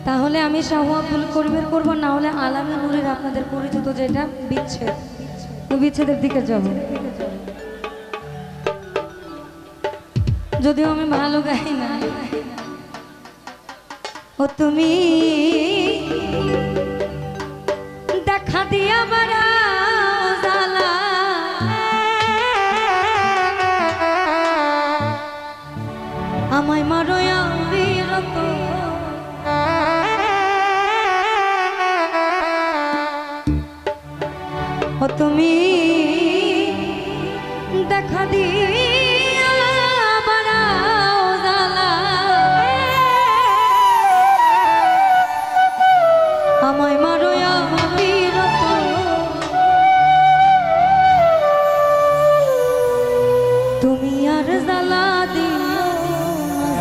তাহলে আমি শাহ আব্দুল করিমের করব, না হলে আলামে নূরের আপনাদের পরিচিত যেটা বিচ্ছেদ, ওই বিচ্ছেদের দিকে যাব। যদিও আমি ভালো গাই না। ও তুমি দেখা দিয়া বাড়াও জ্বালা, আমায় মারোয় বিরত, ও তুমি দেখা দিয়া বাড়াও জ্বালা, আমায় মারোয় বিরত, তুমি আর জ্বালা দিও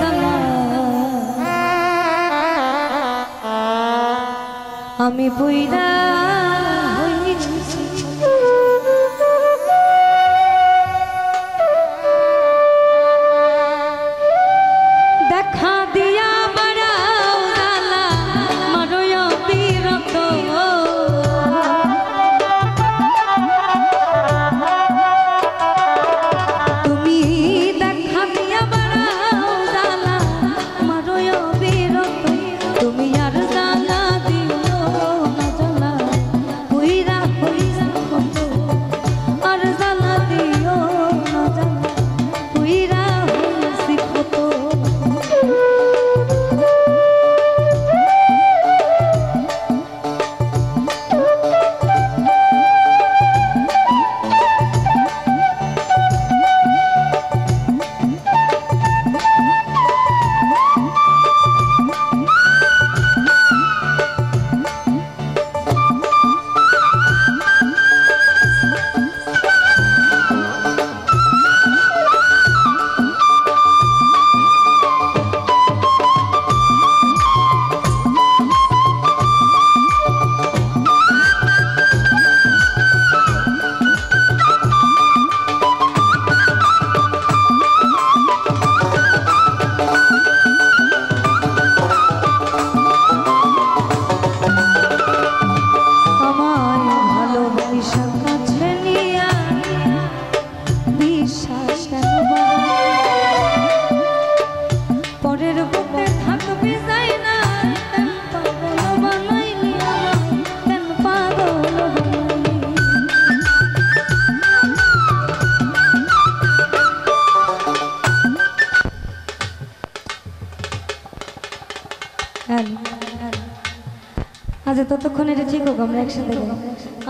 জ্বালা, আমি বুইড়া আজ ততক্ষণ এটা ঠিক হোক, আমরা একসাথে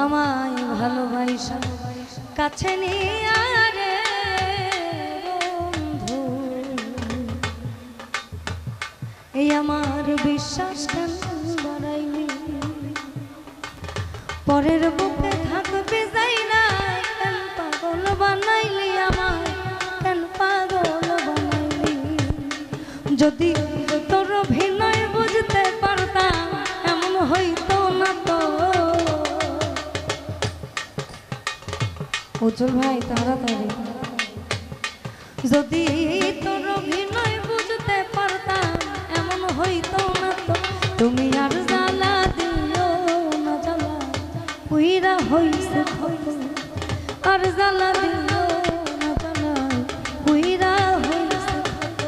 আমায় ভালোবাসা কাছে নিয়ে রে বন্ধু, এই আমার বিশ্বাস কেন বাড়াইলি, পরের বুকে থাকবে যাই না, কেন পাগল বানাইলি আমায়, কেন পাগল বানাইলি, যদি তোর অভিনয় বুঝতে পারতাম এমন হইতো না তো। উজ্জ্বল ভাই তাড়াতাড়ি, যদি তোর অভিনয় বুঝতে পারতাম এমন হইতো না তো, তুমি আর জ্বালা দিও না জ্বালা, পুইরা হইছে ক্ষত, আর জ্বালা দিও না জ্বালা, পুইরা হইছে ক্ষত।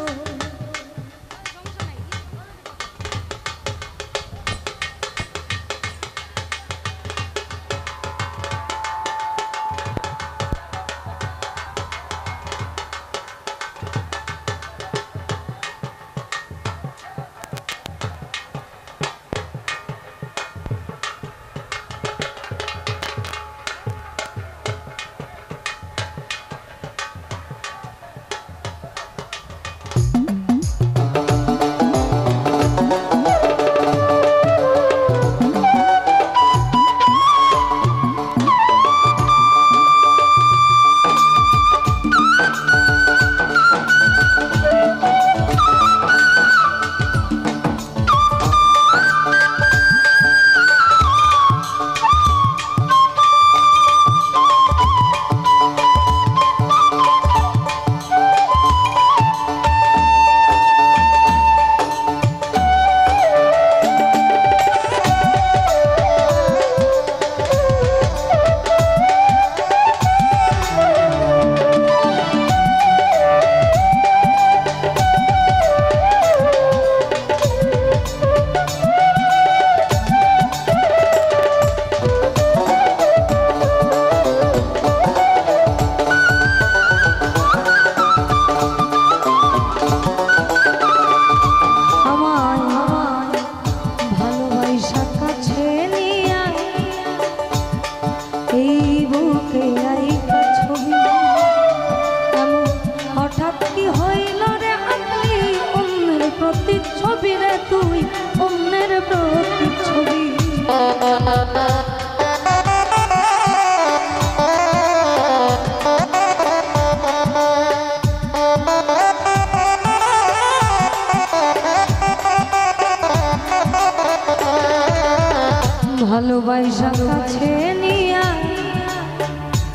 ভালোবাসা কাছে নিয়া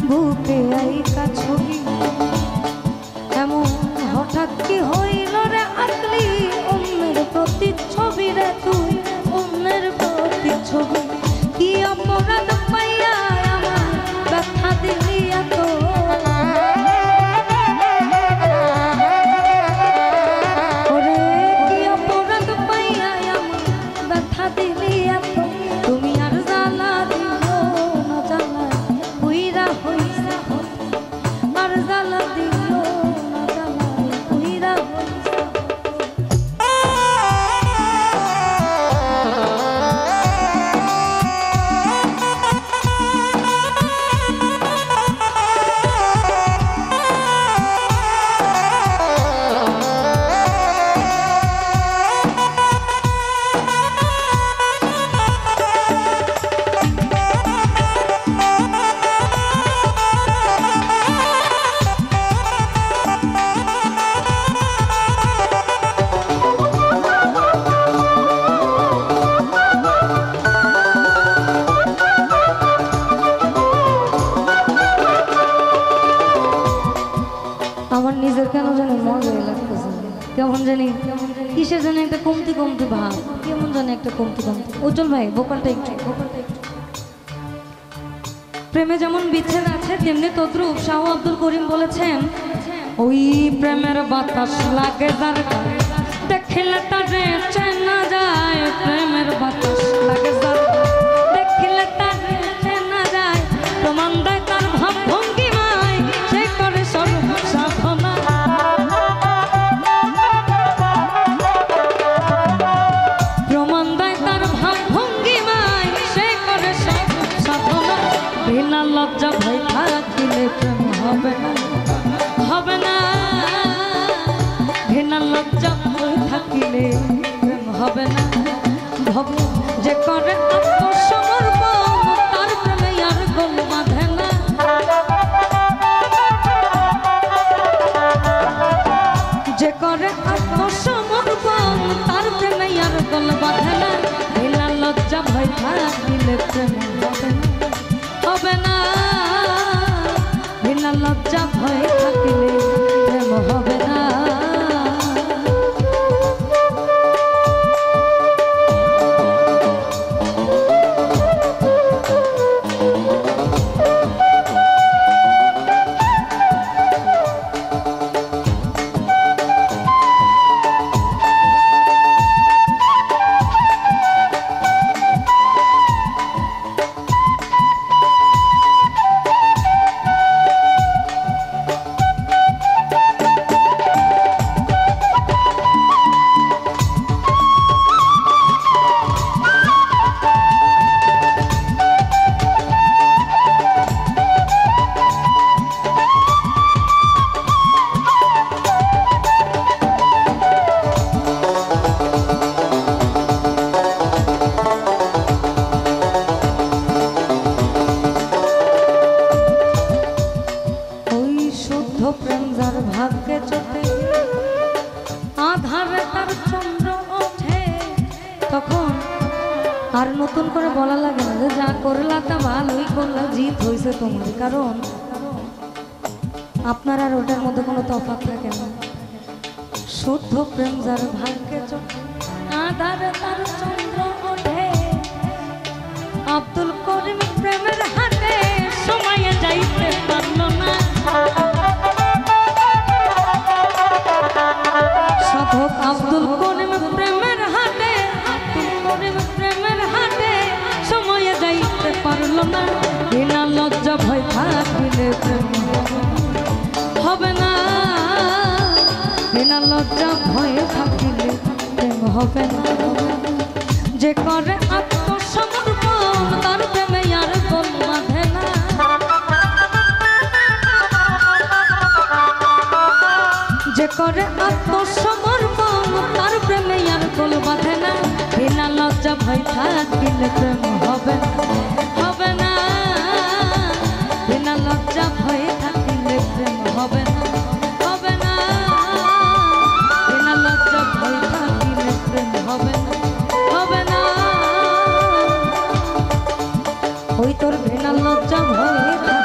বুকে আইকা ছবি এমন হঠাৎ কি হইল রে আকলি অন্যের প্রতি ছবি রে তুই অন্যের প্রতি ছবি কি অপরাধ পাইয়া আমার ব্যথা দিলি এত আমার নিজের কেন জানি মজাই লাগতেছে কেমন জানি কিসের জানি একটা কমতি কমতি ভাব কেমন জানি একটা কমতি কমতি উজ্জ্বল ভাই ভোকালটা একটু প্রেমে যেমন বিচ্ছেদ আছে তেমনি তদ্রুপ শাহ আব্দুল করিম বলেছেন ওই প্রেমের বাতাস লাগে যার গায়ে দেখলে তারে চেনা যায় প্রেমের বাতাস লাগে যার গায়ে দেখলে তারে চেনা যায় প্রমাণ দেয় তার ভাব ভঙ্গিমায় সে করে সর্ব সাধনা প্রমাণ দেয় তার ভাব ভঙ্গিমায় সে করে সর্ব সাধনা বিনা লজ্জা ভয় থাকিলে প্রেম হবে না হবে না বিনা লজ্জা ভয় থাকিলে প্রেম হবে না ভব যে করে আত্মসমর্পণ তার প্রেমে আর গোল বাঁধে না যে করে আত্মসমর্পণ তার প্রেমে আর গোল বাঁধে না বিনা লজ্জা ভয় থাকিলে প্রেম হবে না হবে না বিনা লজ্জা ভয় থাকিলে প্রেম হবে না প্রেম যার ভাগ্যে চোখে আধারে তার চন্দ্র ওঠে তখন আর নতুন করে বলা লাগে না যে যা করলা তা ভালোই করলা জিত হয়েছে তোমার কারণ আপনার আর ওটার মধ্যে কোনো তফাৎ থাকে না শুদ্ধ প্রেম যার ভাগ্যে চোখে আধারে তার চন্দ্র ওঠে আব্দুল করিম প্রেমের হাতে সময়ে যাইতে পারল না সাধক আব্দুল করিম প্রেমের হাতে সময়ে যাইতে পারল না বিনা লজ্জা ভয় থাকিলে প্রেম হবে না বিনা লজ্জা ভয় থাকিলে প্রেম হবে না যে করে আত্মসমর্পণ তার প্রেমে আর গোল বাঁধে না যে করে আত্মসমর্পণ তার প্রেমে আর গোল বাঁধে না বিনা লজ্জা ভয় থাকিলে প্রেম হবে হবে না বিনা লজ্জা ভয় থাকিলে প্রেম হবে না হবে না বিনা লজ্জা ভয় থাকিলে প্রেম হবে না হবে না ওই তোর ঘৃণার লজ্জা ভয়ে